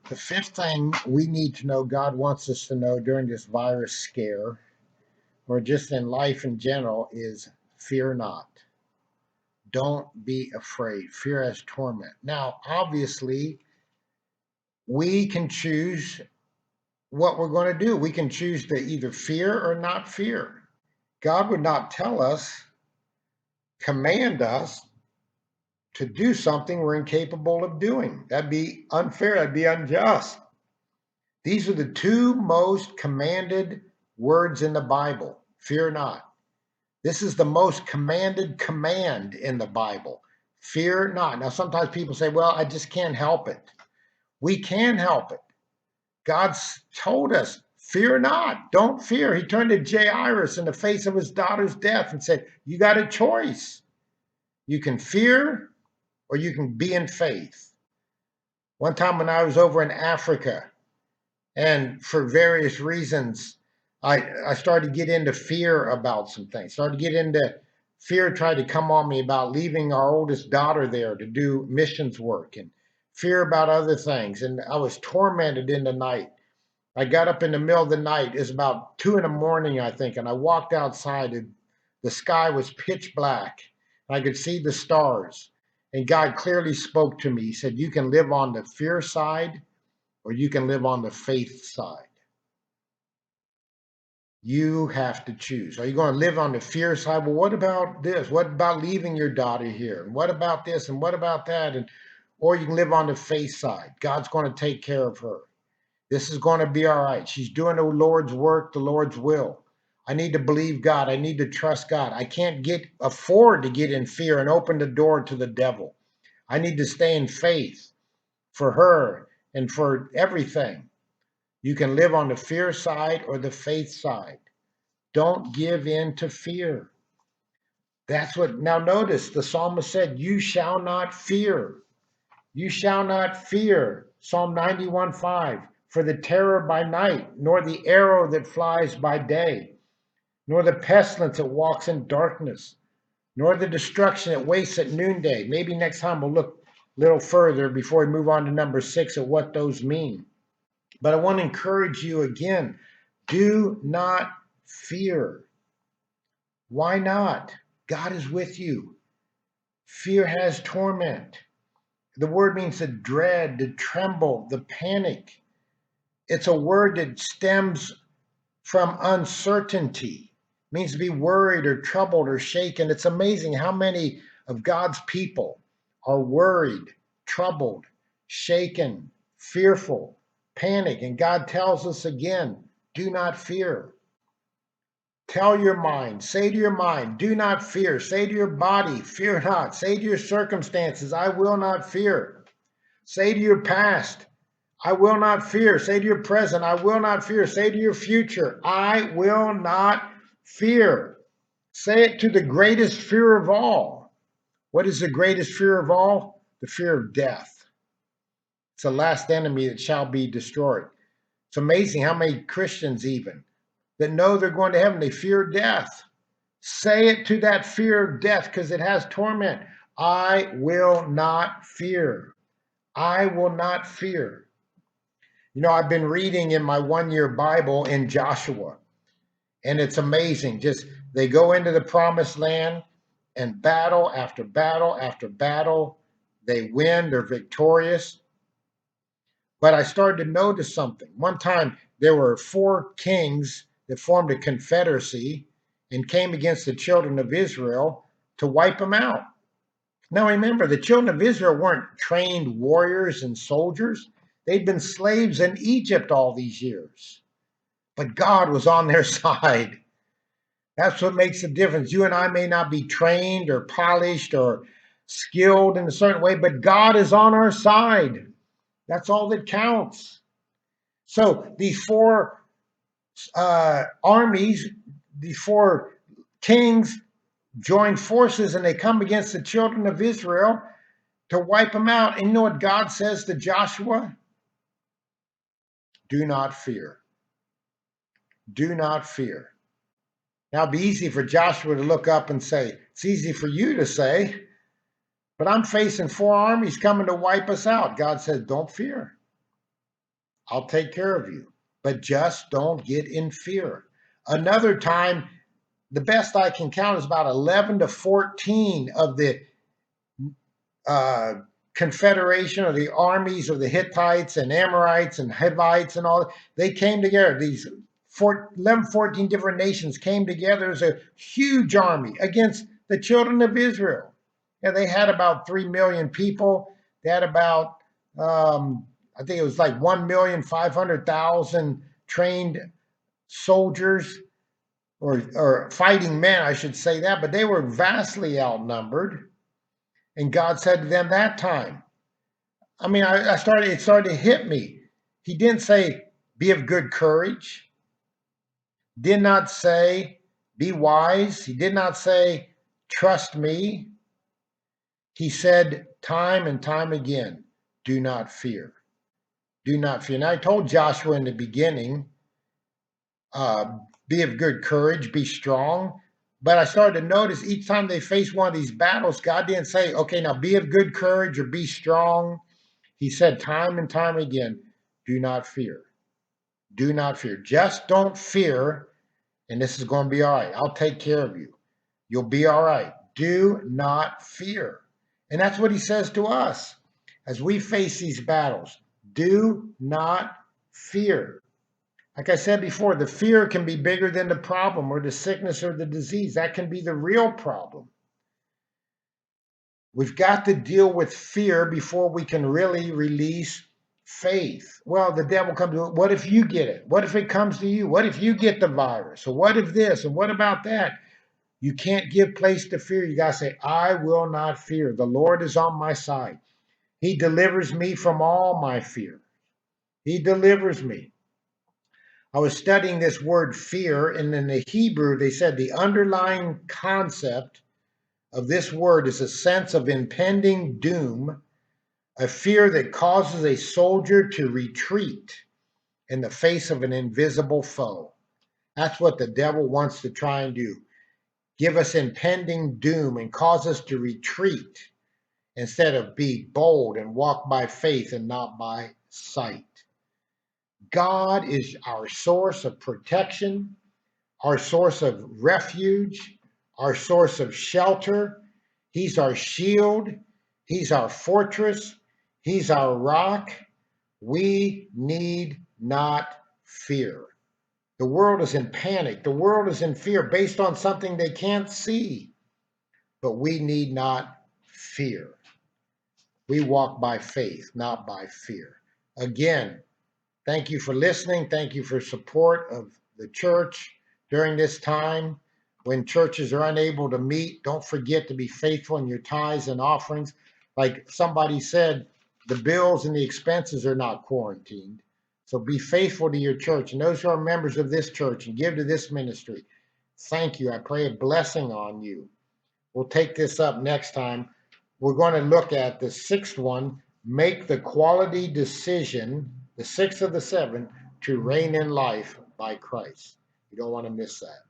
The fifth thing we need to know, God wants us to know during this virus scare, or just in life in general, is fear not. Don't be afraid. Fear has torment. Now, obviously, we can choose what we're going to do. We can choose to either fear or not fear. God would not tell us, command us to do something we're incapable of doing. That'd be unfair. That'd be unjust. These are the two most commanded words in the Bible. Fear not. This is the most commanded command in the Bible. Fear not. Now, sometimes people say, well, I just can't help it. We can help it. God's told us, fear not. Don't fear. He turned to Jairus in the face of his daughter's death and said, you got a choice. You can fear or you can be in faith. One time when I was over in Africa, and for various reasons, I started to get into fear about some things. Started to get into fear, tried to come on me about leaving our oldest daughter there to do missions work, and fear about other things. And I was tormented in the night. I got up in the middle of the night. It was about 2 in the morning, I think, and I walked outside, and the sky was pitch black. I could see the stars. And God clearly spoke to me. He said, you can live on the fear side or you can live on the faith side. You have to choose. Are you going to live on the fear side? Well, what about this? What about leaving your daughter here? And what about this? And what about that? And or you can live on the faith side. God's going to take care of her. This is going to be all right. She's doing the Lord's work, the Lord's will. I need to believe God. I need to trust God. I can't afford to get in fear and open the door to the devil. I need to stay in faith for her and for everything. You can live on the fear side or the faith side. Don't give in to fear. That's what, now notice the psalmist said, you shall not fear. You shall not fear. Psalm 91:5. For the terror by night, nor the arrow that flies by day, nor the pestilence that walks in darkness, nor the destruction that wastes at noonday. Maybe next time we'll look a little further before we move on to number 6 at what those mean. But I want to encourage you again, do not fear. Why not? God is with you. Fear has torment. The word means to dread, to tremble, the panic. It's a word that stems from uncertainty. It means to be worried or troubled or shaken. It's amazing how many of God's people are worried, troubled, shaken, fearful, panic. And God tells us again, do not fear. Tell your mind, say to your mind, do not fear. Say to your body, fear not. Say to your circumstances, I will not fear. Say to your past, I will not fear. Say to your present, I will not fear. Say to your future, I will not fear. Say it to the greatest fear of all. What is the greatest fear of all? The fear of death. It's the last enemy that shall be destroyed. It's amazing how many Christians even that know they're going to heaven, they fear death. Say it to that fear of death because it has torment. I will not fear. I will not fear. You know, I've been reading in my 1-year Bible in Joshua, and it's amazing. Just they go into the promised land and battle after battle after battle. They win, they're victorious. But I started to notice something. One time there were 4 kings that formed a confederacy and came against the children of Israel to wipe them out. Now remember, the children of Israel weren't trained warriors and soldiers. They'd been slaves in Egypt all these years. But God was on their side. That's what makes the difference. You and I may not be trained or polished or skilled in a certain way, but God is on our side. That's all that counts. So these 4 armies, these 4 kings join forces and they come against the children of Israel to wipe them out. And you know what God says to Joshua? Do not fear. Do not fear. Now, it'd be easy for Joshua to look up and say, it's easy for you to say, but I'm facing 4 armies coming to wipe us out. God says, don't fear. I'll take care of you. But just don't get in fear. Another time, the best I can count is about 11 to 14 of the uh, confederation or the armies of the Hittites and Amorites and Hivites and all. They came together. These 11, 14 different nations came together as a huge army against the children of Israel. Yeah, they had about 3 million people. They had about, I think it was like 1,500,000 trained soldiers or fighting men, I should say that, but they were vastly outnumbered. And God said to them that time, I mean, it started to hit me. He didn't say, be of good courage. Did not say, be wise. He did not say, trust me. He said time and time again, do not fear. Do not fear. And I told Joshua in the beginning, uh, be of good courage, be strong. But I started to notice each time they faced one of these battles, God didn't say, okay, now be of good courage or be strong. He said time and time again, do not fear. Do not fear. Just don't fear, and this is going to be all right. I'll take care of you. You'll be all right. Do not fear. And that's what he says to us as we face these battles. Do not fear. Like I said before, the fear can be bigger than the problem or the sickness or the disease. That can be the real problem. We've got to deal with fear before we can really release faith. Well, the devil comes to it. What if you get it? What if it comes to you? What if you get the virus? Or what if this? And what about that? You can't give place to fear. You got to say, I will not fear. The Lord is on my side. He delivers me from all my fear. He delivers me. I was studying this word fear, and in the Hebrew, they said the underlying concept of this word is a sense of impending doom, a fear that causes a soldier to retreat in the face of an invisible foe. That's what the devil wants to try and do. Give us impending doom and cause us to retreat instead of be bold and walk by faith and not by sight. God is our source of protection, our source of refuge, our source of shelter. He's our shield. He's our fortress. He's our rock. We need not fear. The world is in panic. The world is in fear based on something they can't see. But we need not fear. We walk by faith, not by fear. Again, thank you for listening. Thank you for support of the church during this time when churches are unable to meet. Don't forget to be faithful in your tithes and offerings. Like somebody said, the bills and the expenses are not quarantined. So be faithful to your church. And those who are members of this church and give to this ministry, thank you. I pray a blessing on you. We'll take this up next time. We're going to look at the sixth one, make the quality decision, the sixth of the seven, to reign in life by Christ. You don't want to miss that.